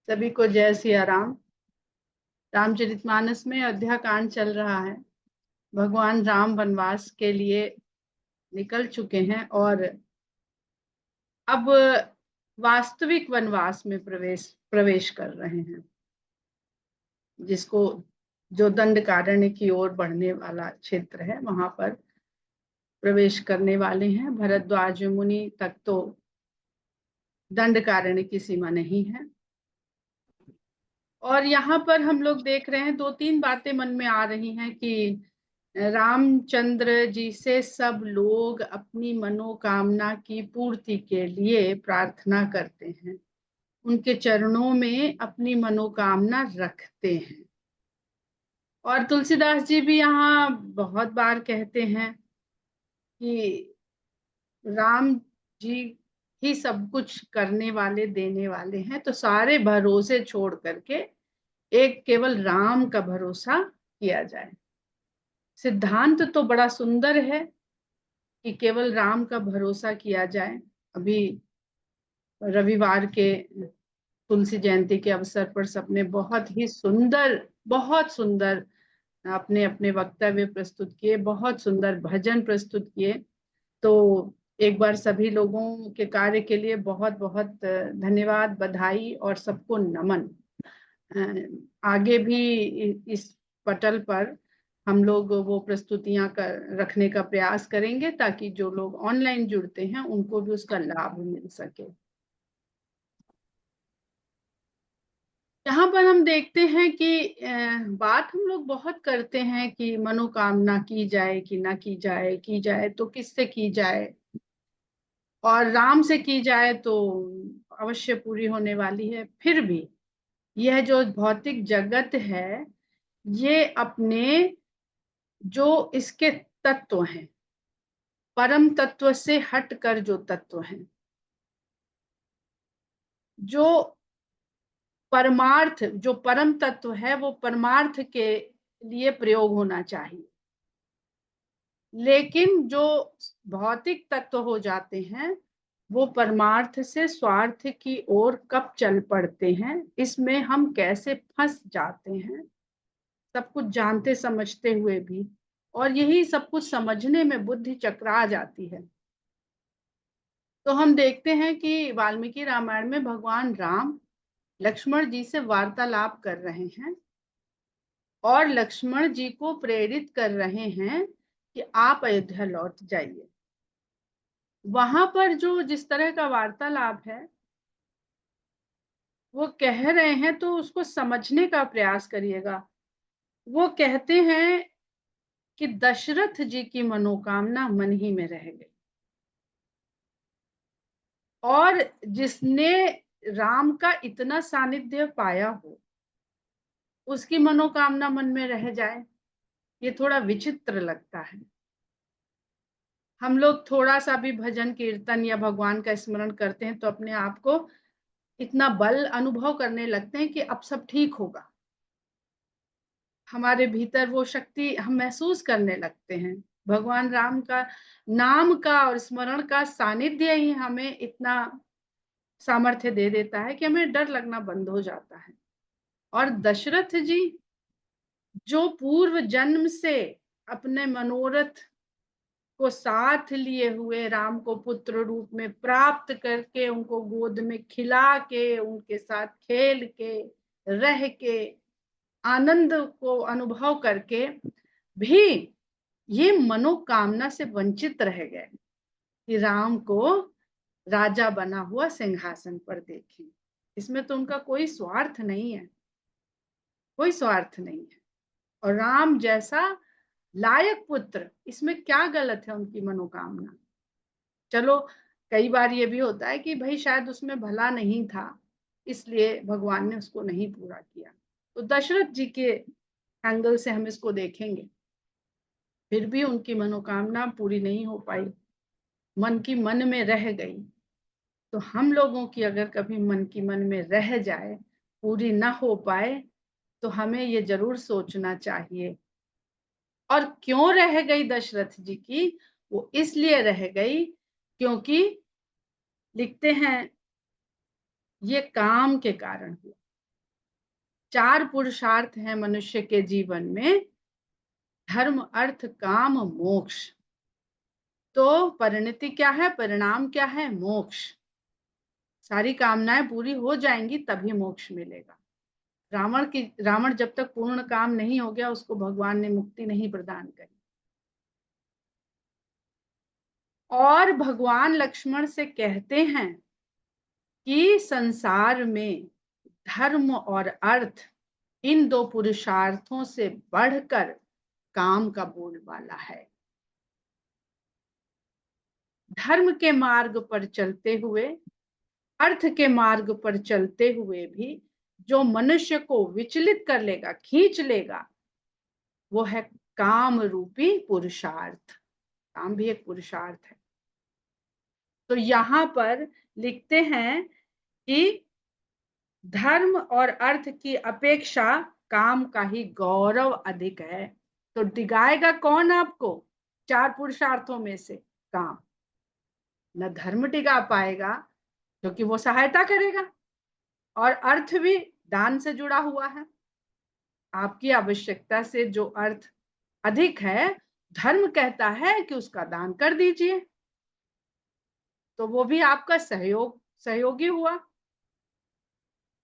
सभी को जय सिया राम। रामचरितमानस में अयोध्या कांड चल रहा है। भगवान राम वनवास के लिए निकल चुके हैं और अब वास्तविक वनवास में प्रवेश कर रहे हैं, जिसको जो दंडकारण्य की ओर बढ़ने वाला क्षेत्र है वहां पर प्रवेश करने वाले हैं। भरद्वाज मुनि तक तो दंडकारण्य की सीमा नहीं है। और यहाँ पर हम लोग देख रहे हैं, दो तीन बातें मन में आ रही हैं कि रामचंद्र जी से सब लोग अपनी मनोकामना की पूर्ति के लिए प्रार्थना करते हैं, उनके चरणों में अपनी मनोकामना रखते हैं। और तुलसीदास जी भी यहाँ बहुत बार कहते हैं कि राम जी ही सब कुछ करने वाले देने वाले हैं, तो सारे भरोसे छोड़ करके एक केवल राम का भरोसा किया जाए। सिद्धांत तो बड़ा सुंदर है कि केवल राम का भरोसा किया जाए। अभी रविवार के तुलसी जयंती के अवसर पर सबने बहुत सुंदर अपने अपने वक्तव्य प्रस्तुत किए, बहुत सुंदर भजन प्रस्तुत किए। तो एक बार सभी लोगों के कार्य के लिए बहुत बहुत धन्यवाद, बधाई और सबको नमन। आगे भी इस पटल पर हम लोग वो प्रस्तुतियां रखने का प्रयास करेंगे, ताकि जो लोग ऑनलाइन जुड़ते हैं उनको भी उसका लाभ मिल सके। यहाँ पर हम देखते हैं कि बात हम लोग बहुत करते हैं कि मनोकामना की जाए कि ना की जाए, की जाए तो किससे की जाए, और राम से की जाए तो अवश्य पूरी होने वाली है। फिर भी यह जो भौतिक जगत है, ये अपने जो इसके तत्व हैं, परम तत्व से हटकर जो तत्व हैं, जो परमार्थ, जो परम तत्व है वो परमार्थ के लिए प्रयोग होना चाहिए। लेकिन जो भौतिक तत्व हो जाते हैं वो परमार्थ से स्वार्थ की ओर कब चल पड़ते हैं, इसमें हम कैसे फंस जाते हैं, सब कुछ जानते समझते हुए भी। और यही सब कुछ समझने में बुद्धि चकरा जाती है। तो हम देखते हैं कि वाल्मीकि रामायण में भगवान राम लक्ष्मण जी से वार्तालाप कर रहे हैं और लक्ष्मण जी को प्रेरित कर रहे हैं कि आप अयोध्या लौट जाइए। वहां पर जो जिस तरह का वार्तालाप है वो कह रहे हैं, तो उसको समझने का प्रयास करिएगा। वो कहते हैं कि दशरथ जी की मनोकामना मन ही में रह गई, और जिसने राम का इतना सानिध्य पाया हो उसकी मनोकामना मन में रह जाए, ये थोड़ा विचित्र लगता है। हम लोग थोड़ा सा भी भजन कीर्तन या भगवान का स्मरण करते हैं तो अपने आप को इतना बल अनुभव करने लगते हैं कि अब सब ठीक होगा। हमारे भीतर वो शक्ति हम महसूस करने लगते हैं। भगवान राम का नाम का और स्मरण का सानिध्य ही हमें इतना सामर्थ्य दे देता है कि हमें डर लगना बंद हो जाता है। और दशरथ जी जो पूर्व जन्म से अपने मनोरथ को साथ लिए हुए राम को पुत्र रूप में प्राप्त करके, उनको गोद में खिला के, उनके साथ खेल के, रह के, आनंद को अनुभव करके भी ये मनोकामना से वंचित रह गए कि राम को राजा बना हुआ सिंहासन पर देखें। इसमें तो उनका कोई स्वार्थ नहीं है, कोई स्वार्थ नहीं है। और राम जैसा लायक पुत्र, इसमें क्या गलत है उनकी मनोकामना। चलो, कई बार ये भी होता है कि भाई शायद उसमें भला नहीं था, इसलिए भगवान ने उसको नहीं पूरा किया। तो दशरथ जी के एंगल से हम इसको देखेंगे, फिर भी उनकी मनोकामना पूरी नहीं हो पाई, मन की मन में रह गई। तो हम लोगों की अगर कभी मन की मन में रह जाए, पूरी ना हो पाए, तो हमें ये जरूर सोचना चाहिए। और क्यों रह गई दशरथ जी की? वो इसलिए रह गई क्योंकि लिखते हैं ये काम के कारण हुआ। 4 पुरुषार्थ हैं मनुष्य के जीवन में, धर्म, अर्थ, काम, मोक्ष। तो परिणति क्या है? परिणाम क्या है? मोक्ष। सारी कामनाएं पूरी हो जाएंगी तभी मोक्ष मिलेगा। रावण जब तक पूर्ण काम नहीं हो गया, उसको भगवान ने मुक्ति नहीं प्रदान करी। और भगवान लक्ष्मण से कहते हैं कि संसार में धर्म और अर्थ, इन 2 पुरुषार्थों से बढ़कर काम का बोलबाला है। धर्म के मार्ग पर चलते हुए, अर्थ के मार्ग पर चलते हुए भी जो मनुष्य को विचलित कर लेगा, खींच लेगा, वो है काम रूपी पुरुषार्थ। काम भी एक पुरुषार्थ है। तो यहां पर लिखते हैं कि धर्म और अर्थ की अपेक्षा काम का ही गौरव अधिक है। तो डिगाएगा कौन आपको 4 पुरुषार्थों में से? काम। न धर्म डिगा पाएगा क्योंकि वो सहायता करेगा, और अर्थ भी दान से जुड़ा हुआ है। आपकी आवश्यकता से जो अर्थ अधिक है, धर्म कहता है कि उसका दान कर दीजिए, तो वो भी आपका सहयोगी हुआ।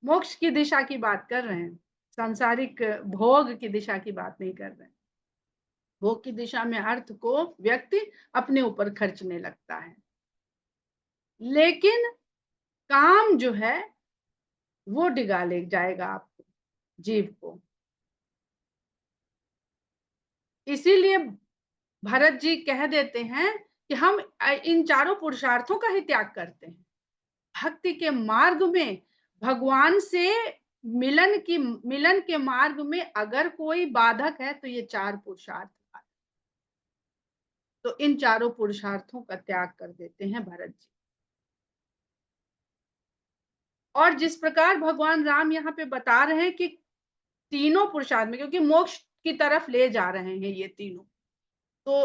मोक्ष की दिशा की बात कर रहे हैं, सांसारिक भोग की दिशा की बात नहीं कर रहे हैं। भोग की दिशा में अर्थ को व्यक्ति अपने ऊपर खर्चने लगता है, लेकिन काम जो है वो डिगा ले जाएगा आपको, जीव को। इसीलिए भरत जी कह देते हैं कि हम इन 4 पुरुषार्थों का ही त्याग करते हैं। भक्ति के मार्ग में, भगवान से मिलन के मार्ग में अगर कोई बाधक है तो ये 4 पुरुषार्थ। तो इन 4 पुरुषार्थों का त्याग कर देते हैं भरत जी। और जिस प्रकार भगवान राम यहाँ पे बता रहे हैं कि तीनों पुरुषार्थ में, क्योंकि मोक्ष की तरफ ले जा रहे हैं ये तीनों, तो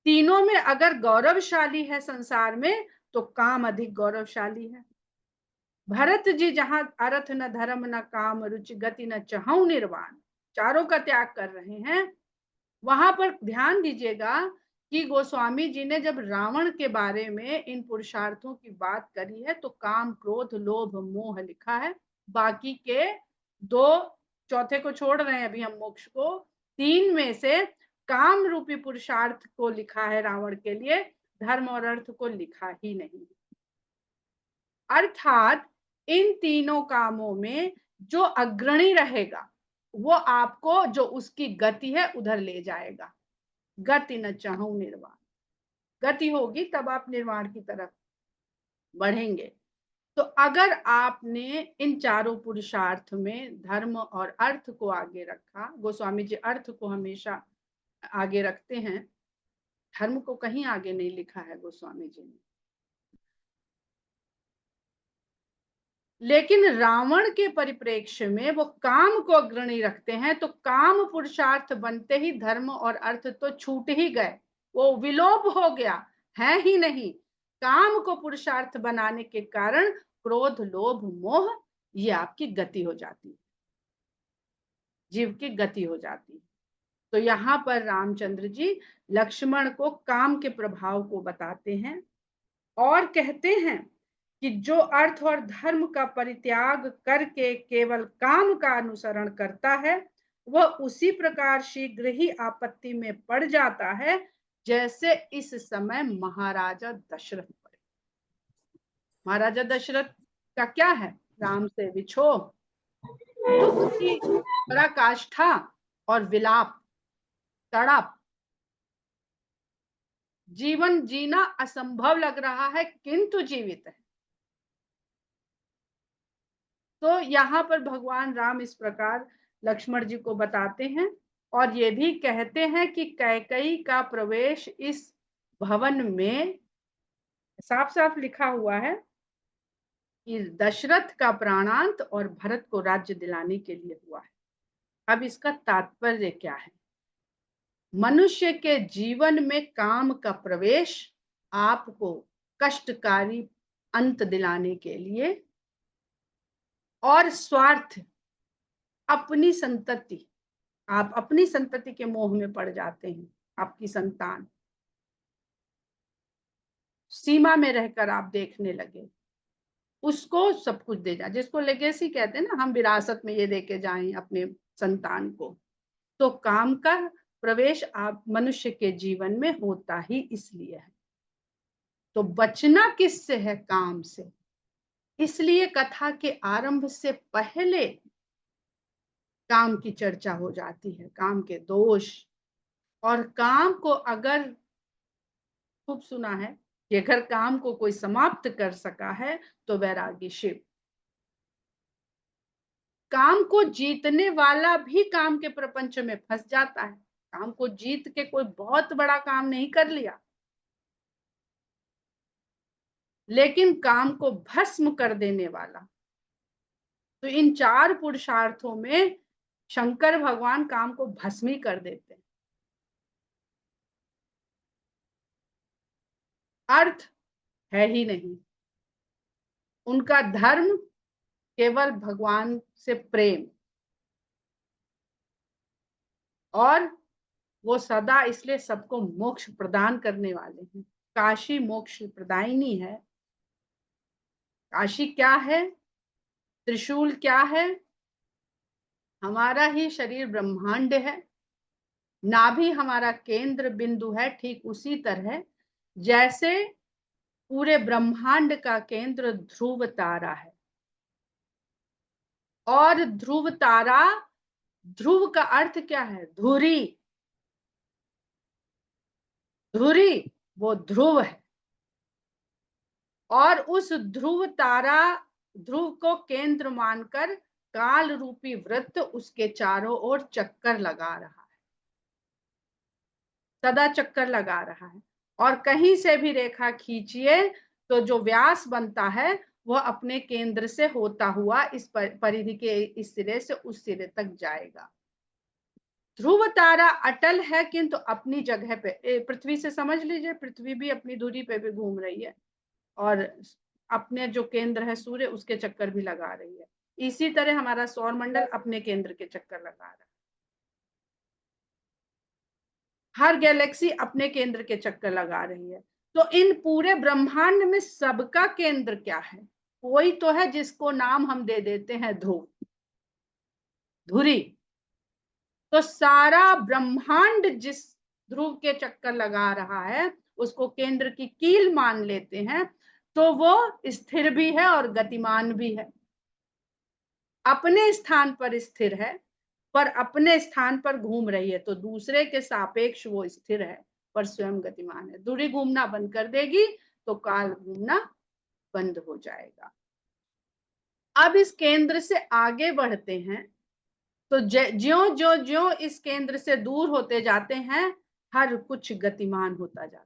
तीनों में अगर गौरवशाली है संसार में, तो काम अधिक गौरवशाली है। भरत जी जहां अर्थ न धर्म न काम रुचि गति न चहु निर्वाण, चारों का त्याग कर रहे हैं, वहां पर ध्यान दीजिएगा कि गोस्वामी जी ने जब रावण के बारे में इन पुरुषार्थों की बात करी है तो काम, क्रोध, लोभ, मोह लिखा है। बाकी के 2, चौथे को छोड़ रहे हैं अभी हम, मोक्ष को। 3 में से काम रूपी पुरुषार्थ को लिखा है रावण के लिए, धर्म और अर्थ को लिखा ही नहीं। अर्थात इन तीनों कामों में जो अग्रणी रहेगा वो आपको, जो उसकी गति है, उधर ले जाएगा। गति न चाहूं निर्वाण, गति होगी तब आप निर्वाण की तरफ बढ़ेंगे। तो अगर आपने इन 4 पुरुषार्थ में धर्म और अर्थ को आगे रखा, गोस्वामी जी अर्थ को हमेशा आगे रखते हैं, धर्म को कहीं आगे नहीं लिखा है गोस्वामी जी ने। लेकिन रावण के परिप्रेक्ष्य में वो काम को अग्रणी रखते हैं, तो काम पुरुषार्थ बनते ही धर्म और अर्थ तो छूट ही गए, वो विलोप हो गया, है ही नहीं। काम को पुरुषार्थ बनाने के कारण क्रोध, लोभ, मोह, ये आपकी गति हो जाती है, जीव की गति हो जाती है। तो यहाँ पर रामचंद्र जी लक्ष्मण को काम के प्रभाव को बताते हैं और कहते हैं कि जो अर्थ और धर्म का परित्याग करके केवल काम का अनुसरण करता है, वह उसी प्रकार शीघ्र ही आपत्ति में पड़ जाता है जैसे इस समय महाराजा दशरथ पड़े। महाराजा दशरथ का क्या है? राम से विछोह, दुख की पराकाष्ठा और विलाप, तड़प, जीवन जीना असंभव लग रहा है किंतु जीवित है। तो यहाँ पर भगवान राम इस प्रकार लक्ष्मण जी को बताते हैं और ये भी कहते हैं कि कैकेयी का प्रवेश इस भवन में, साफ साफ लिखा हुआ है कि दशरथ का प्राणांत और भरत को राज्य दिलाने के लिए हुआ है। अब इसका तात्पर्य क्या है? मनुष्य के जीवन में काम का प्रवेश आपको कष्टकारी अंत दिलाने के लिए और स्वार्थ अपनी संतति, आप अपनी संतति के मोह में पड़ जाते हैं। आपकी संतान सीमा में रहकर आप देखने लगे, उसको सब कुछ दे जाए, जिसको लेगेसी कहते हैं ना, हम विरासत में ये देके जाएं अपने संतान को। तो काम का प्रवेश आप मनुष्य के जीवन में होता ही इसलिए है। तो बचना किससे है? काम से। इसलिए कथा के आरंभ से पहले काम की चर्चा हो जाती है, काम के दोष। और काम को अगर, खूब सुना है कि अगर काम को कोई समाप्त कर सका है तो वैरागी शिव। काम को जीतने वाला भी काम के प्रपंच में फंस जाता है। काम को जीत के कोई बहुत बड़ा काम नहीं कर लिया, लेकिन काम को भस्म कर देने वाला। तो इन चार पुरुषार्थों में शंकर भगवान काम को भस्मी कर देते हैं। अर्थ है ही नहीं, उनका धर्म केवल भगवान से प्रेम, और वो सदा इसलिए सबको मोक्ष प्रदान करने वाले हैं। काशी मोक्ष प्रदायिनी है। काशी क्या है? त्रिशूल क्या है? हमारा ही शरीर ब्रह्मांड है, नाभि हमारा केंद्र बिंदु है। ठीक उसी तरह जैसे पूरे ब्रह्मांड का केंद्र ध्रुव तारा है, और ध्रुव तारा, ध्रुव का अर्थ क्या है? धुरी। धुरी वो ध्रुव है, और उस ध्रुव तारा, ध्रुव को केंद्र मानकर काल रूपी वृत्त उसके चारों ओर चक्कर लगा रहा है, सदा चक्कर लगा रहा है। और कहीं से भी रेखा खींचिए तो जो व्यास बनता है वह अपने केंद्र से होता हुआ इस परिधि के इस सिरे से उस सिरे तक जाएगा। ध्रुव तारा अटल है किंतु अपनी जगह पे, पृथ्वी से समझ लीजिए, पृथ्वी भी अपनी दूरी पे भी घूम रही है, और अपने जो केंद्र है सूर्य, उसके चक्कर भी लगा रही है। इसी तरह हमारा सौर मंडल अपने केंद्र के चक्कर लगा रहा है। हर गैलेक्सी अपने केंद्र के चक्कर लगा रही है। तो इन पूरे ब्रह्मांड में सबका केंद्र क्या है? कोई तो है जिसको नाम हम दे देते हैं ध्रुव, धुरी। तो सारा ब्रह्मांड जिस ध्रुव के चक्कर लगा रहा है उसको केंद्र की कील मान लेते हैं, तो वो स्थिर भी है और गतिमान भी है। अपने स्थान पर स्थिर है, पर अपने स्थान पर घूम रही है, तो दूसरे के सापेक्ष वो स्थिर है पर स्वयं गतिमान है। धुरी घूमना बंद कर देगी तो काल घूमना बंद हो जाएगा। अब इस केंद्र से आगे बढ़ते हैं तो ज्यो ज्यो ज्यो इस केंद्र से दूर होते जाते हैं, हर कुछ गतिमान होता जाता है।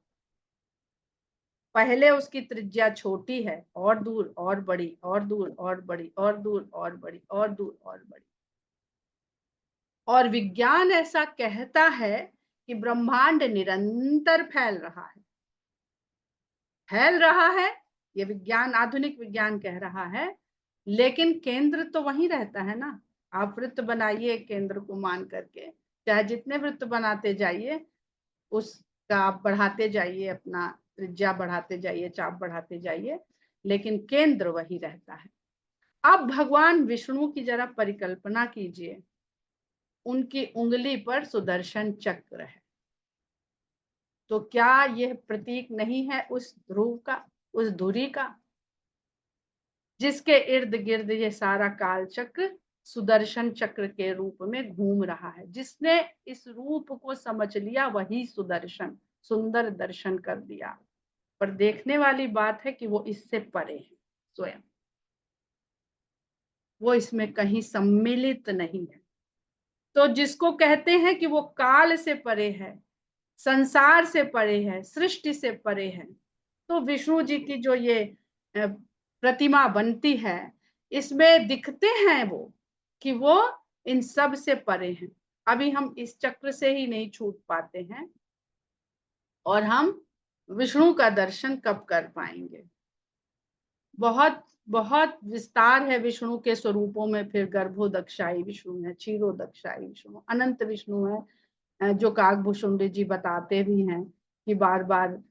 पहले उसकी त्रिज्या छोटी है, और दूर और बड़ी, और दूर और बड़ी, और दूर और बड़ी, और दूर और बड़ी। और विज्ञान ऐसा कहता है कि ब्रह्मांड निरंतर फैल रहा है, फैल रहा है, ये विज्ञान, आधुनिक विज्ञान कह रहा है। लेकिन केंद्र तो वहीं रहता है ना। आप वृत्त बनाइए केंद्र को मान करके, चाहे जितने वृत्त बनाते जाइए उसका आप बढ़ाते जाइए, अपना त्रिज्या बढ़ाते जाइए, चाप बढ़ाते जाइए, लेकिन केंद्र वही रहता है। अब भगवान विष्णु की जरा परिकल्पना कीजिए, उनकी उंगली पर सुदर्शन चक्र है, तो क्या यह प्रतीक नहीं है उस ध्रुव का, उस धुरी का, जिसके इर्द गिर्द ये सारा काल चक्र सुदर्शन चक्र के रूप में घूम रहा है। जिसने इस रूप को समझ लिया वही सुदर्शन, सुंदर दर्शन कर दिया। पर देखने वाली बात है कि वो इससे परे है, स्वयं वो इसमें कहीं सम्मिलित नहीं है। तो जिसको कहते हैं कि वो काल से परे है, संसार से परे है, सृष्टि से परे है, तो विष्णु जी की जो ये प्रतिमा बनती है, इसमें दिखते हैं वो कि वो इन सब से परे हैं। अभी हम इस चक्र से ही नहीं छूट पाते हैं, और हम विष्णु का दर्शन कब कर पाएंगे? बहुत बहुत विस्तार है विष्णु के स्वरूपों में। फिर गर्भोदक्षाई विष्णु है, क्षीरोदक्षाई विष्णु, अनंत विष्णु है, जो काकभूषुंडी जी बताते भी हैं कि बार बार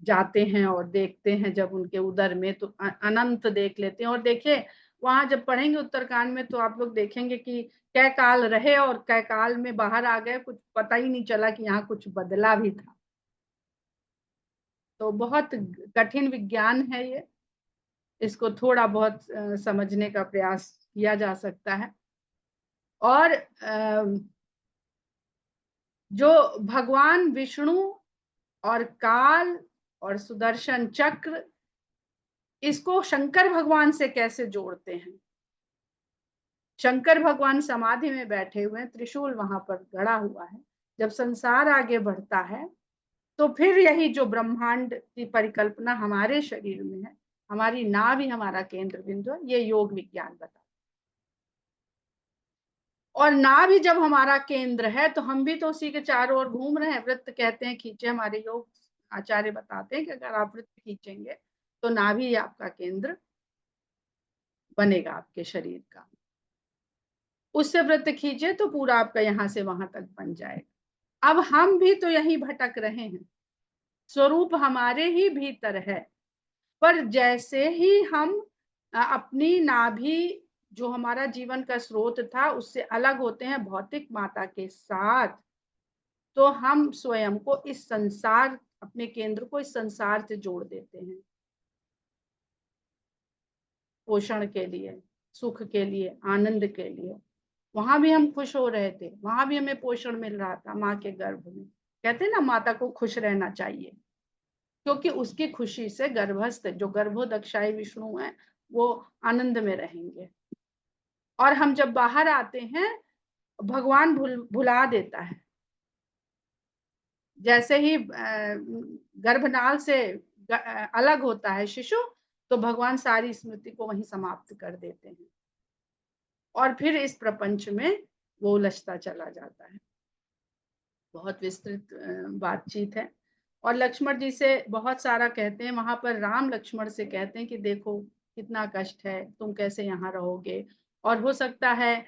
जाते हैं और देखते हैं जब उनके उदर में, तो अनंत देख लेते हैं। और देखिए वहां जब पढ़ेंगे उत्तरकांड में तो आप लोग देखेंगे कि कै काल रहे और कै काल में बाहर आ गए, कुछ पता ही नहीं चला कि यहाँ कुछ बदला भी था। तो बहुत कठिन विज्ञान है ये, इसको थोड़ा बहुत समझने का प्रयास किया जा सकता है। और जो भगवान विष्णु और काल और सुदर्शन चक्र, इसको शंकर भगवान से कैसे जोड़ते हैं। शंकर भगवान समाधि में बैठे हुए हैं, त्रिशूल वहां पर गड़ा हुआ है। जब संसार आगे बढ़ता है तो फिर यही जो ब्रह्मांड की परिकल्पना हमारे शरीर में है, हमारी नाभ ही हमारा केंद्र बिंदु है, ये योग विज्ञान बताता है। और नाभ ही जब हमारा केंद्र है तो हम भी तो उसी के चारों ओर घूम रहे हैं। वृत्त कहते हैं खींचे, हमारे योग आचार्य बताते हैं कि अगर आप वृत्त खींचेंगे तो नाभि आपका केंद्र बनेगा आपके शरीर का। उससे वृत्त खींचे तो पूरा आपका यहां से वहां तक बन जाएगा। अब हम भी तो यही भटक रहे हैं, स्वरूप हमारे ही भीतर है, पर जैसे ही हम अपनी नाभि, जो हमारा जीवन का स्रोत था, उससे अलग होते हैं भौतिक माता के साथ, तो हम स्वयं को इस संसार, अपने केंद्र को इस संसार से जोड़ देते हैं पोषण के लिए, सुख के लिए, आनंद के लिए। वहां भी हम खुश हो रहे थे, वहां भी हमें पोषण मिल रहा था माँ के गर्भ में। कहते हैं ना, माता को खुश रहना चाहिए, क्योंकि उसकी खुशी से गर्भस्थ जो गर्भोदक्षाई विष्णु है वो आनंद में रहेंगे। और हम जब बाहर आते हैं, भगवान भुला देता है। जैसे ही गर्भनाल से अलग होता है शिशु, तो भगवान सारी स्मृति को वहीं समाप्त कर देते हैं और फिर इस प्रपंच में वो उलझता चला जाता है। बहुत विस्तृत बातचीत है। और लक्ष्मण जी से बहुत सारा कहते हैं वहां पर। राम लक्ष्मण से कहते हैं कि देखो कितना कष्ट है, तुम कैसे यहाँ रहोगे। और हो सकता है,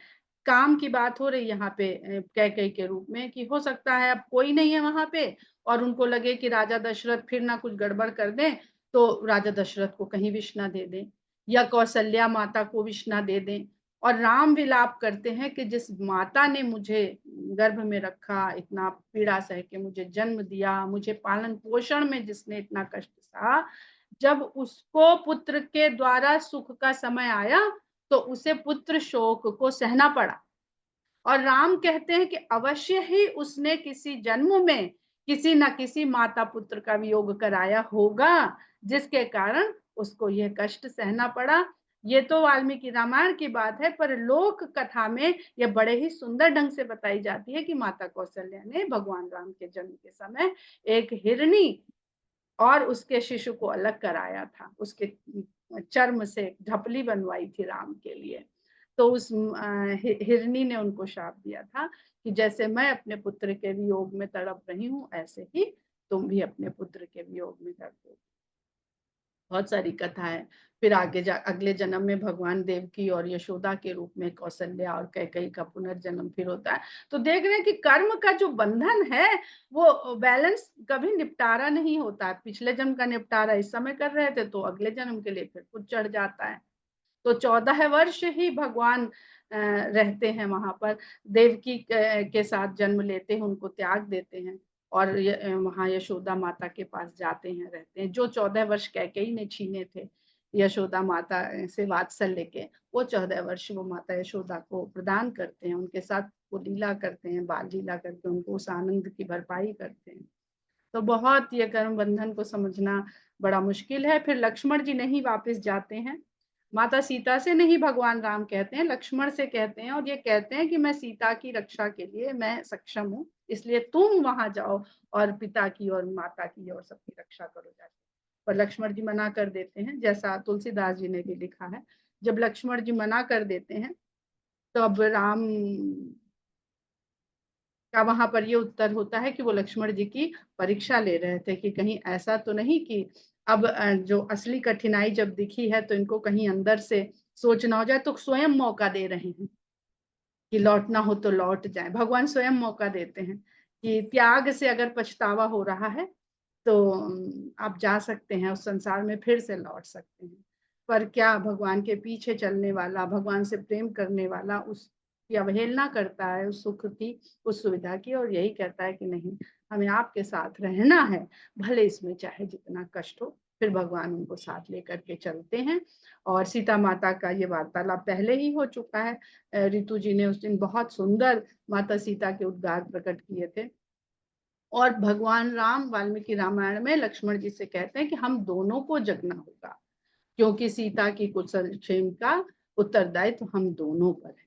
काम की बात हो रही यहाँ पे कैकेयी के रूप में, कि हो सकता है अब कोई नहीं है वहां पे और उनको लगे कि राजा दशरथ फिर ना कुछ गड़बड़ कर दें, तो राजा दशरथ को कहीं विष ना दे दें या कौशल्या माता को विष ना दे दें। और राम विलाप करते हैं कि जिस माता ने मुझे गर्भ में रखा, इतना पीड़ा सह के मुझे जन्म दिया, मुझे पालन पोषण में जिसने इतना कष्ट सहा, जब उसको पुत्र के द्वारा सुख का समय आया तो उसे पुत्र शोक को सहना पड़ा। और राम कहते हैं कि अवश्य ही उसने किसी जन्म में किसी न किसी माता पुत्र का वियोग कराया होगा, जिसके कारण उसको यह कष्ट सहना पड़ा। ये तो वाल्मीकि रामायण की बात है, पर लोक कथा में यह बड़े ही सुंदर ढंग से बताई जाती है कि माता कौशल्या ने भगवान राम के जन्म के समय एक हिरणी और उसके शिशु को अलग कराया था, उसके चर्म से ढपली बनवाई थी राम के लिए। तो उस हिरणी ने उनको शाप दिया था कि जैसे मैं अपने पुत्र के वियोग में तड़प रही हूँ, ऐसे ही तुम भी अपने पुत्र के वियोग में तड़पो। बहुत सारी कथा है। फिर आगे अगले जन्म में भगवान देवकी और यशोदा के रूप में कौशल्या और कैकेयी का पुनर्जन्म फिर होता है। तो देख रहे हैं कि कर्म का जो बंधन है वो बैलेंस कभी निपटारा नहीं होता है। पिछले जन्म का निपटारा इस समय कर रहे थे तो अगले जन्म के लिए फिर कुछ चढ़ जाता है। तो 14 वर्ष ही भगवान रहते हैं वहां पर, देवकी के साथ जन्म लेते हैं, उनको त्याग देते हैं और वहां यशोदा माता के पास जाते हैं, रहते हैं। जो 14 वर्ष कैकेयी ने छीने थे यशोदा माता से वात्सल्य के, वो 14 वर्ष वो माता यशोदा को प्रदान करते हैं, उनके साथ वो लीला करते हैं, बाल लीला करके उनको उस आनंद की भरपाई करते हैं। तो बहुत ये कर्म बंधन को समझना बड़ा मुश्किल है। फिर लक्ष्मण जी नहीं वापस जाते हैं, माता सीता से नहीं भगवान राम कहते हैं, लक्ष्मण से कहते हैं और ये कहते हैं कि मैं सीता की रक्षा के लिए मैं सक्षम हूँ, इसलिए तुम वहां जाओ और पिता की और माता की और सबकी रक्षा करो जाके। पर लक्ष्मण जी मना कर देते हैं, जैसा तुलसीदास जी ने भी लिखा है। जब लक्ष्मण जी मना कर देते हैं तो अब राम का वहां पर ये उत्तर होता है कि वो लक्ष्मण जी की परीक्षा ले रहे थे कि कहीं ऐसा तो नहीं कि अब जो असली कठिनाई जब दिखी है तो इनको कहीं अंदर से सोचना हो जाए, तो स्वयं मौका दे रहे हैं कि लौटना हो तो लौट जाए। भगवान स्वयं मौका देते हैं कि त्याग से अगर पछतावा हो रहा है तो आप जा सकते हैं, उस संसार में फिर से लौट सकते हैं। पर क्या भगवान के पीछे चलने वाला, भगवान से प्रेम करने वाला उसकी अवहेलना करता है, उस सुख की, उस सुविधा की, और यही कहता है कि नहीं, हमें आपके साथ रहना है, भले इसमें चाहे जितना कष्ट हो। फिर भगवान उनको साथ लेकर के चलते हैं। और सीता माता का ये वार्तालाप पहले ही हो चुका है। रितु जी ने उस दिन बहुत सुंदर माता सीता के उद्गार प्रकट किए थे। और भगवान राम वाल्मीकि रामायण में लक्ष्मण जी से कहते हैं कि हम दोनों को जगना होगा, क्योंकि सीता की कुशल क्षेम का उत्तरदायित्व तो हम दोनों पर है।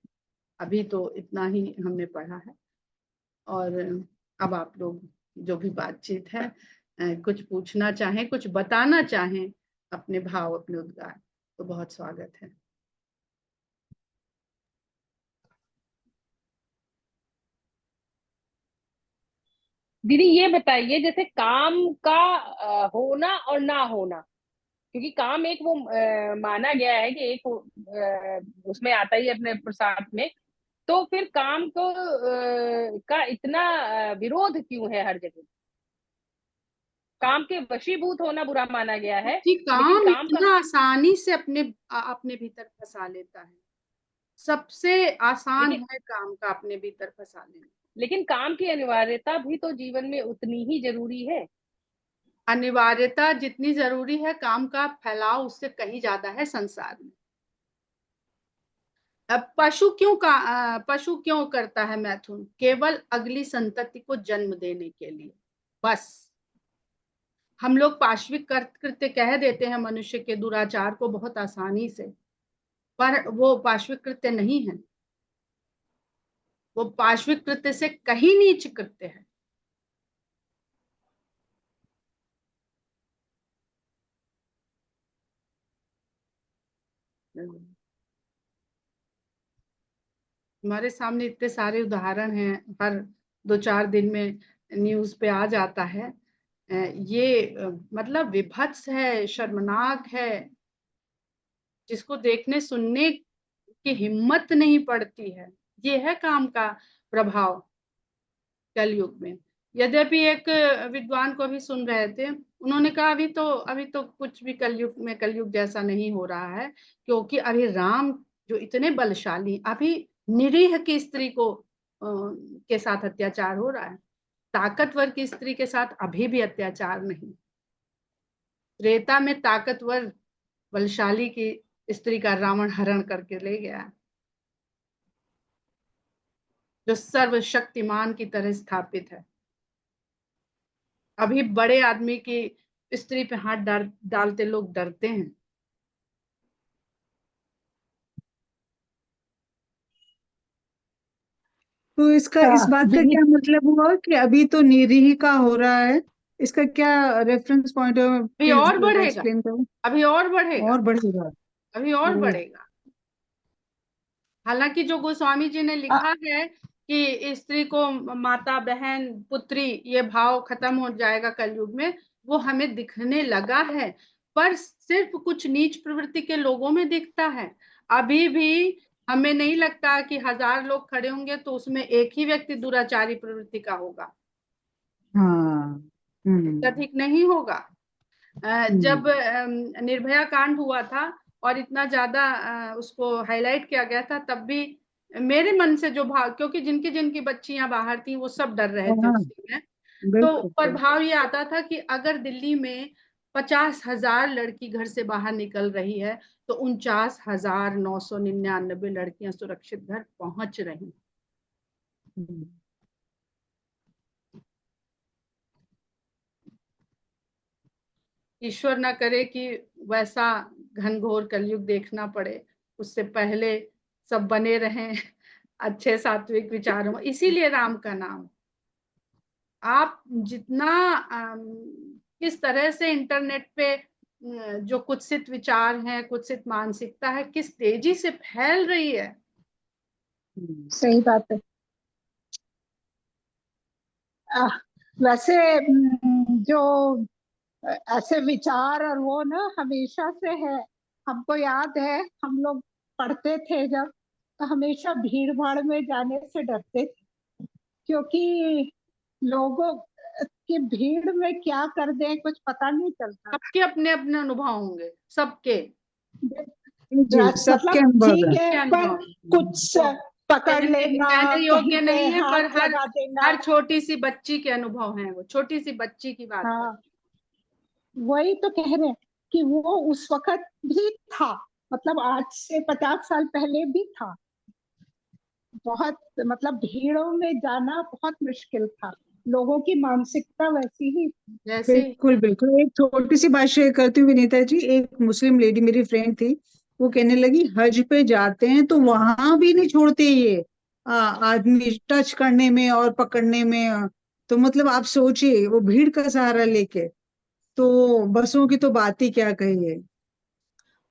अभी तो इतना ही हमने पढ़ा है। और अब आप लोग जो भी बातचीत है, कुछ पूछना चाहें, कुछ बताना चाहें, अपने भाव, अपने उद्गार, तो बहुत स्वागत है। दीदी ये बताइए, जैसे काम का होना और ना होना, क्योंकि काम एक वो माना गया है कि एक उसमें आता ही है अपने प्रसाद में, तो फिर काम को का इतना विरोध क्यों है हर जगह? काम के वशीभूत होना बुरा माना गया है, कि लेकिन काम काम का, इतना आसानी से अपने भीतर फंसा लेता है। सबसे आसान लेकिन है काम का अपने भीतर फंसा लेना। लेकिन काम की अनिवार्यता भी तो जीवन में उतनी ही जरूरी है। अनिवार्यता जितनी जरूरी है, काम का फैलाव उससे कहीं ज्यादा है संसार में। अब पशु क्यों करता है मैथुन? केवल अगली संतति को जन्म देने के लिए, बस। हम लोग पाश्विक कृत्य कह देते हैं मनुष्य के दुराचार को बहुत आसानी से, पर वो पाश्विक कृत्य नहीं है, वो पाश्विक कृत्य से कहीं नीच कृत्य है। हमारे सामने इतने सारे उदाहरण हैं, हर 2-4 दिन में न्यूज पे आ जाता है। ये मतलब विभत्स है, शर्मनाक है, जिसको देखने सुनने की हिम्मत नहीं पड़ती है। ये है काम का प्रभाव कलयुग में। यद्यपि एक विद्वान को भी सुन रहे थे, उन्होंने कहा अभी तो कुछ भी कलयुग जैसा नहीं हो रहा है, क्योंकि अभी राम जो इतने बलशाली, अभी निरीह की स्त्री को के साथ अत्याचार हो रहा है, ताकतवर की स्त्री के साथ अभी भी अत्याचार नहीं। त्रेता में ताकतवर बलशाली की स्त्री का रावण हरण करके ले गया, जो सर्वशक्तिमान की तरह स्थापित है। अभी बड़े आदमी की स्त्री पे हाथ डालते लोग डरते हैं। तो इस बात का दीदी क्या मतलब हुआ कि अभी तो निरीह का हो रहा है? इसका क्या रेफरेंस पॉइंट है? अभी प्लीज और बढ़ेगा, एक्सप्लेन करो। अभी और बढ़ेगा, और बढ़ेगा? अभी और ओ, बढ़ेगा। हालांकि जो गोस्वामी जी ने आ, लिखा है कि स्त्री को माता, बहन, पुत्री, ये भाव खत्म हो जाएगा कलयुग में, वो हमें दिखने लगा है, पर सिर्फ कुछ नीच प्रवृत्ति के लोगों में दिखता है। अभी भी हमें नहीं लगता कि 1000 लोग खड़े होंगे तो उसमें एक ही व्यक्ति दुराचारी प्रवृत्ति का होगा। हाँ। इतना हम्म। ठीक नहीं होगा। जब हम्म। निर्भया कांड हुआ था और इतना ज्यादा उसको हाईलाइट किया गया था, तब भी मेरे मन से जो भाव, क्योंकि जिनकी जिनकी बच्चियां बाहर थी वो सब डर रहे थे हाँ, उस समय, तो बिल्कुल पर बिल्कुल। भाव ये आता था कि अगर दिल्ली में 50,000 लड़की घर से बाहर निकल रही है, तो 49,999 लड़कियां सुरक्षित घर पहुंच रही। हम्म। ईश्वर ना करे कि वैसा घनघोर कलयुग देखना पड़े, उससे पहले सब बने रहें अच्छे सात्विक विचारों। इसीलिए राम का नाम, आप जितना किस तरह से इंटरनेट पे जो कुत्सित विचार हैं, कुत्सित मानसिकता है, किस तेजी से फैल रही है। सही बात है। वैसे जो ऐसे विचार और वो ना हमेशा से है। हमको याद है, हम लोग पढ़ते थे जब, तो हमेशा भीड़ भाड़ में जाने से डरते थे, क्योंकि लोगों की भीड़ में क्या कर दें कुछ पता नहीं चलता। सबके अपने अपने अनुभव होंगे, सबके जी, सबके मतलब अनुभव ठीक है। है, सबके पर अनुभव कुछ तो पकड़ कहने लेना, कहने कहीं योग्य पे नहीं है, पर हाथ हर लगा देना। हर छोटी सी बच्ची के अनुभव हैं, वो छोटी सी बच्ची की बात कर। हाँ, वही तो कह रहे हैं कि वो उस वक्त भी था, मतलब आज से 50 साल पहले भी था। बहुत, मतलब भीड़ों में जाना बहुत मुश्किल था, लोगों की मानसिकता वैसी ही थी। जैसे बिल्कुल बिल्कुल। एक छोटी सी बात शेयर करती हूँ विनीता जी। एक मुस्लिम लेडी मेरी फ्रेंड थी, वो कहने लगी हज पे जाते हैं तो वहां भी नहीं छोड़ते ये आदमी टच करने में और पकड़ने में। तो मतलब आप सोचिए, वो भीड़ का सहारा लेके, तो बसों की तो बात ही क्या कही है।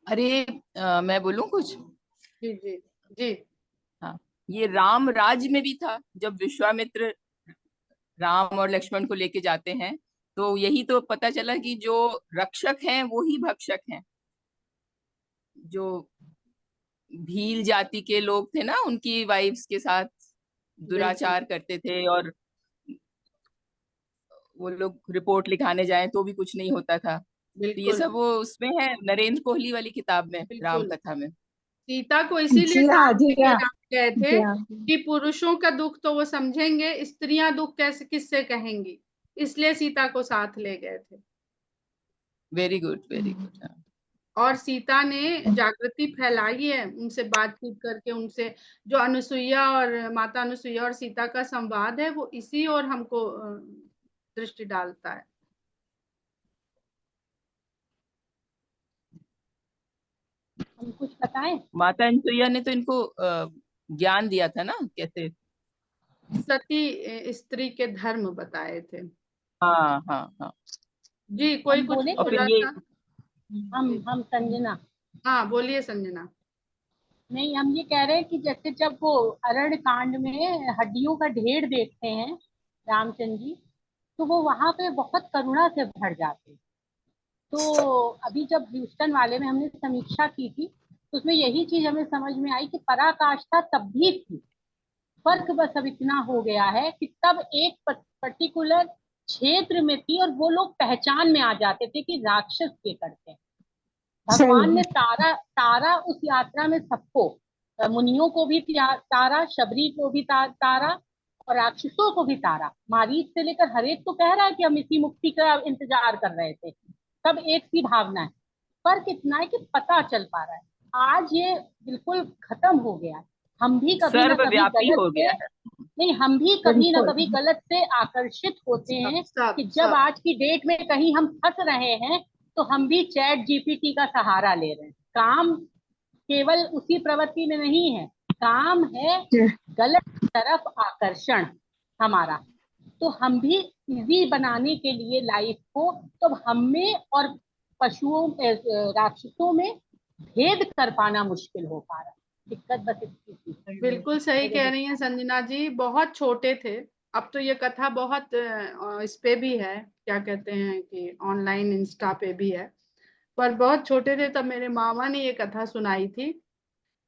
अरे मैं बोलूं कुछ? जी जी जी। हाँ, ये राम राज में भी था, जब विश्वामित्र राम और लक्ष्मण को लेके जाते हैं, तो यही तो पता चला कि जो रक्षक हैं वो ही भक्षक हैं। जो भील जाति के लोग थे ना, उनकी वाइफ्स के साथ बिल्कुल दुराचार करते थे, और वो लोग रिपोर्ट लिखाने जाएं तो भी कुछ नहीं होता था। तो ये बिल्कुल सब वो उसमें है, नरेंद्र कोहली वाली किताब में, राम बिल्कुल। कथा में। सीता को इसीलिए जी हाँ, साथ जी लेके हाँ, गए थे जी हाँ। कि पुरुषों का दुख तो वो समझेंगे, स्त्रियां दुख कैसे किससे कहेंगी, इसलिए सीता को साथ ले गए थे। Very good, very good. और सीता ने जागृति फैलाई है उनसे बातचीत करके, उनसे जो अनुसुईया और माता अनुसुईया और सीता का संवाद है, वो इसी और हमको दृष्टि डालता है। हम कुछ बताएं? माता अनसुईया ने तो इनको ज्ञान दिया था ना, कैसे। सती स्त्री के धर्म बताए थे। हाँ हाँ हाँ। जी, कोई हम कुछ बोले? और फिर बोला ये था? जी हम संजना। हाँ, बोलिए संजना। नहीं, हम ये कह रहे हैं कि जैसे जब वो अरण्य कांड में हड्डियों का ढेर देखते हैं रामचंद्र जी, तो वो वहां पे बहुत करुणा से भर जाते। तो अभी जब ह्यूस्टन वाले में हमने समीक्षा की थी, तो उसमें यही चीज हमें समझ में आई कि पराकाष्ठा तब भी थी। फर्क बस अब इतना हो गया है कि तब एक पर्टिकुलर क्षेत्र में थी, और वो लोग पहचान में आ जाते थे कि राक्षस ये करते हैं। भगवान सही। ने तारा तारा उस यात्रा में सबको, मुनियों को भी तारा, शबरी को भी तारा, और राक्षसों को भी तारा। मारीच से लेकर हर एक को कह रहा है कि हम इसी मुक्ति का इंतजार कर रहे थे। सब एक सी भावना है। फर्क इतना है कि पता चल पा रहा है। आज ये बिल्कुल खत्म हो गया है। हम भी कभी ना कभी सर्वव्यापी गलत हो से, गया है। नहीं, हम भी कभी ना बिल्कुल। कभी गलत से आकर्षित होते सब हैं सब कि जब सब आज की डेट में कहीं हम फंस रहे हैं, तो हम भी चैट जीपीटी का सहारा ले रहे हैं। काम केवल उसी प्रवृत्ति में नहीं है, काम है गलत तरफ आकर्षण हमारा। तो हम भी इजी बनाने के लिए लाइफ को, तो हम में और पशुओं राक्षसों में भेद कर पाना मुश्किल हो पा रहा है। दिक्कत बस इसकी थी बिल्कुल सही मेरे कह रही हैं विचार। संजना जी, बहुत छोटे थे। अब तो ये कथा बहुत इस पे भी है, क्या कहते हैं कि ऑनलाइन इंस्टा पे भी है। पर बहुत छोटे थे तब मेरे मामा ने ये कथा सुनाई थी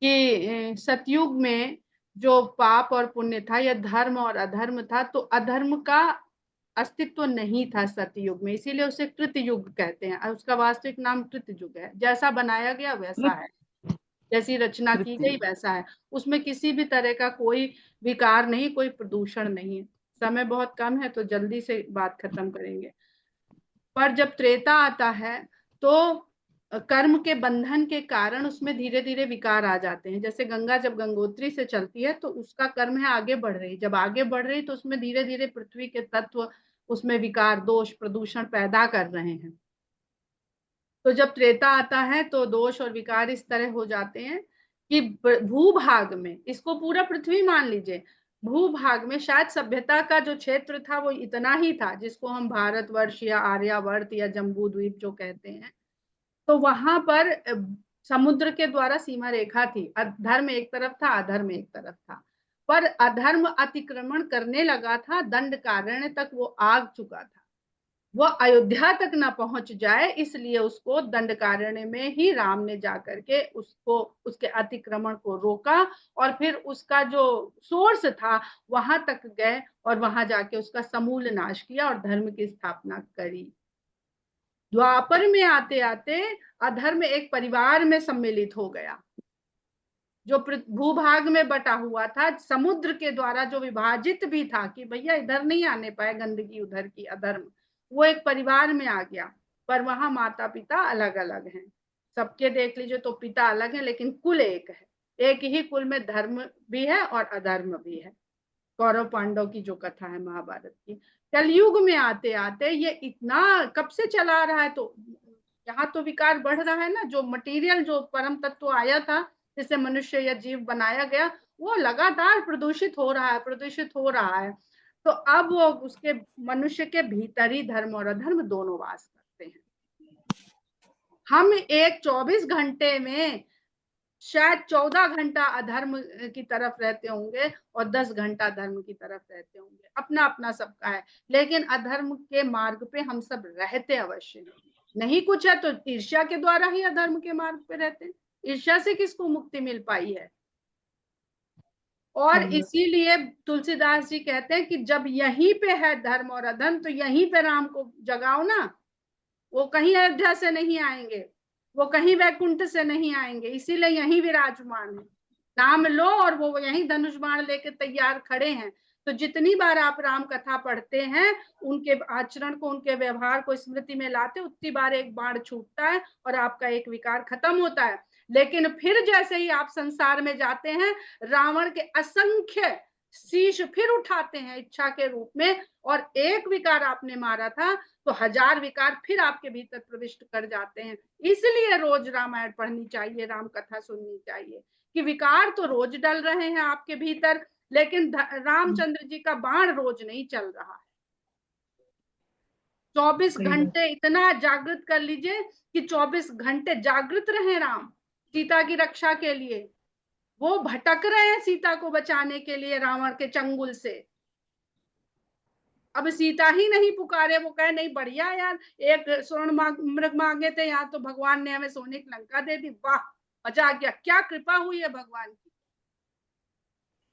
कि सतयुग में जो पाप और पुण्य था, या धर्म और अधर्म था, तो अधर्म का अस्तित्व नहीं था सतयुग में, इसीलिए उसे कृतयुग कहते हैं। और उसका वास्तविक नाम कृतयुग है। जैसा बनाया गया वैसा है, जैसी रचना की गई कृत्य। वैसा है। उसमें किसी भी तरह का कोई विकार नहीं, कोई प्रदूषण नहीं। समय बहुत कम है तो जल्दी से बात खत्म करेंगे। पर जब त्रेता आता है, तो कर्म के बंधन के कारण उसमें धीरे धीरे विकार आ जाते हैं। जैसे गंगा जब गंगोत्री से चलती है तो उसका कर्म है आगे बढ़ रही, जब आगे बढ़ रही तो उसमें धीरे धीरे पृथ्वी के तत्व उसमें विकार, दोष, प्रदूषण पैदा कर रहे हैं। तो जब त्रेता आता है तो दोष और विकार इस तरह हो जाते हैं कि भूभाग में, इसको पूरा पृथ्वी मान लीजिए, भूभाग में शायद सभ्यता का जो क्षेत्र था वो इतना ही था, जिसको हम भारतवर्ष या आर्यावर्त या जम्बू द्वीप जो कहते हैं। तो वहां पर समुद्र के द्वारा सीमा रेखा थी। धर्म एक तरफ था, अधर्म एक तरफ था। पर अधर्म अतिक्रमण करने लगा था, दंड कारण्य तक वो आ चुका था। वो अयोध्या तक ना पहुंच जाए, इसलिए उसको दंडकारण्य में ही राम ने जाकर के उसको, उसके अतिक्रमण को रोका, और फिर उसका जो सोर्स था वहां तक गए और वहां जाके उसका समूल नाश किया और धर्म की स्थापना करी। द्वापर में आते आते अधर्म एक परिवार में सम्मिलित हो गया। जो भूभाग में बटा हुआ था, समुद्र के द्वारा जो विभाजित भी था कि भैया इधर नहीं आने पाए गंदगी, उधर की अधर्म, वो एक परिवार में आ गया। पर वहां माता पिता अलग अलग हैं। सबके देख लीजिए तो पिता अलग है, लेकिन कुल एक है। एक ही कुल में धर्म भी है और अधर्म भी है। कौरव पांडव की जो कथा है महाभारत की। कलयुग में आते आते ये इतना कब से चला रहा है, तो यहाँ तो विकार बढ़ रहा है ना। जो मटेरियल, जो परम तत्व आया था जिसे मनुष्य या जीव बनाया गया, वो लगातार प्रदूषित हो रहा है, प्रदूषित हो रहा है। तो अब वो उसके मनुष्य के भीतर ही धर्म और अधर्म दोनों वास करते हैं। हम एक 24 घंटे में शायद 14 घंटा अधर्म की तरफ रहते होंगे और 10 घंटा धर्म की तरफ रहते होंगे। अपना अपना सबका है, लेकिन अधर्म के मार्ग पे हम सब रहते अवश्य हैं। नहीं कुछ है तो ईर्ष्या के द्वारा ही अधर्म के मार्ग पे रहते हैं। ईर्ष्या से किसको मुक्ति मिल पाई है? और इसीलिए तुलसीदास जी कहते हैं कि जब यहीं पे है धर्म और अधर्म, तो यहीं पे राम को जगाओ ना। वो कहीं अयोध्या से नहीं आएंगे, वो कहीं वैकुंठ से नहीं आएंगे, इसीलिए यहीं विराजमान है। नाम लो और वो यहीं धनुष बाण लेके तैयार खड़े हैं। तो जितनी बार आप राम कथा पढ़ते हैं, उनके आचरण को, उनके व्यवहार को स्मृति में लाते, उतनी बार एक बाण छूटता है और आपका एक विकार खत्म होता है। लेकिन फिर जैसे ही आप संसार में जाते हैं, रावण के असंख्य शीश फिर उठाते हैं इच्छा के रूप में, और एक विकार आपने मारा था तो 1000 विकार फिर आपके भीतर प्रविष्ट कर जाते हैं। इसलिए रोज रामायण पढ़नी चाहिए, राम कथा सुननी चाहिए, कि विकार तो रोज डल रहे हैं आपके भीतर, लेकिन रामचंद्र जी का बाण रोज नहीं चल रहा है। 24 घंटे इतना जागृत कर लीजिए कि 24 घंटे जागृत रहे राम सीता की रक्षा के लिए। वो भटक रहे हैं सीता को बचाने के लिए रावण के चंगुल से। अब सीता ही नहीं पुकारे, वो कहे नहीं बढ़िया यार, एक स्वर्ण मृग मांगे थे, यहाँ तो भगवान ने हमें सोने की लंका दे दी, वाह मजा आ गया, क्या कृपा हुई है भगवान की।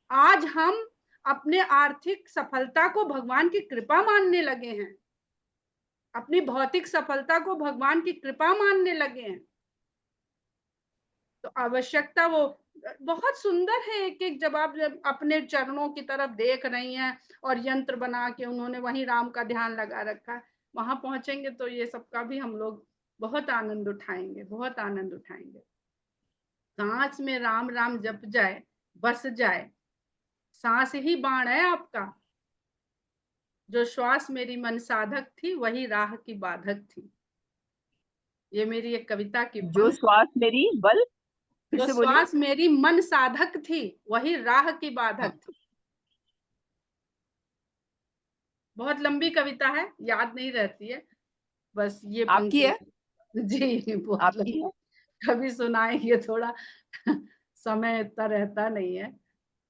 आज हम अपने आर्थिक सफलता को भगवान की कृपा मानने लगे हैं, अपनी भौतिक सफलता को भगवान की कृपा मानने लगे हैं। तो आवश्यकता वो बहुत सुंदर है। एक एक जब आप अपने चरणों की तरफ देख रही हैं और यंत्र बना के उन्होंने वहीं राम का ध्यान लगा रखा है, वहां पहुंचेंगे तो ये सबका भी हम लोग बहुत आनंद उठाएंगे, बहुत आनंद उठाएंगे। सांस में राम राम जप जाए, बस जाए, सांस ही बाण है आपका। जो श्वास मेरी मन साधक थी, वही राह की बाधक थी। ये मेरी एक कविता की जो श्वास मेरी बल, फिर जो से बोलिए। श्वास मेरी मन साधक थी, वही राह की बाधक थी। बहुत लंबी कविता है, याद नहीं रहती है, बस ये आपकी है? जी बहुत आपकी है? कभी सुनाएंगे, थोड़ा समय इतना रहता नहीं है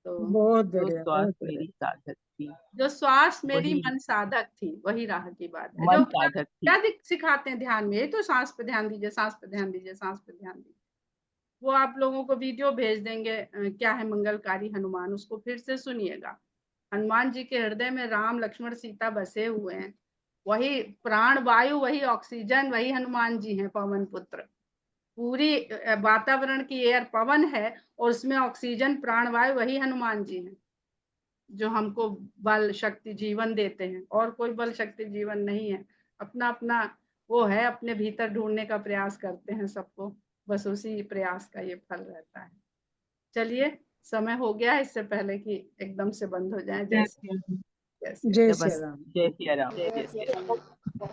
तो। बहुत जो बढ़िया, श्वास बहुत बढ़िया। मेरी साधक थी, जो श्वास मेरी वही मन साधक थी, वही राह की बात है। मन जो साधक थी। क्या सिखाते हैं ध्यान में, ये तो सांस पे ध्यान दीजिए, सांस पे ध्यान दीजिए, सांस पे ध्यान दीजिए। वो आप लोगों को वीडियो भेज देंगे, क्या है मंगलकारी हनुमान, उसको फिर से सुनिएगा। हनुमान जी के हृदय में राम लक्ष्मण सीता बसे हुए हैं। वही प्राण वायु, वही ऑक्सीजन, वही हनुमान जी हैं, पवन पुत्र। पूरी वातावरण की एयर पवन है और उसमें ऑक्सीजन प्राण वायु, वही हनुमान जी हैं जो हमको बल शक्ति जीवन देते हैं। और कोई बल शक्ति जीवन नहीं है, अपना अपना वो है, अपने भीतर ढूंढने का प्रयास करते हैं सबको, बस उसी प्रयास का ये फल रहता है। चलिए समय हो गया, इससे पहले कि एकदम से बंद हो जाए। जय श्री राम। जय श्री राम। जय सिया राम, जय सिया राम।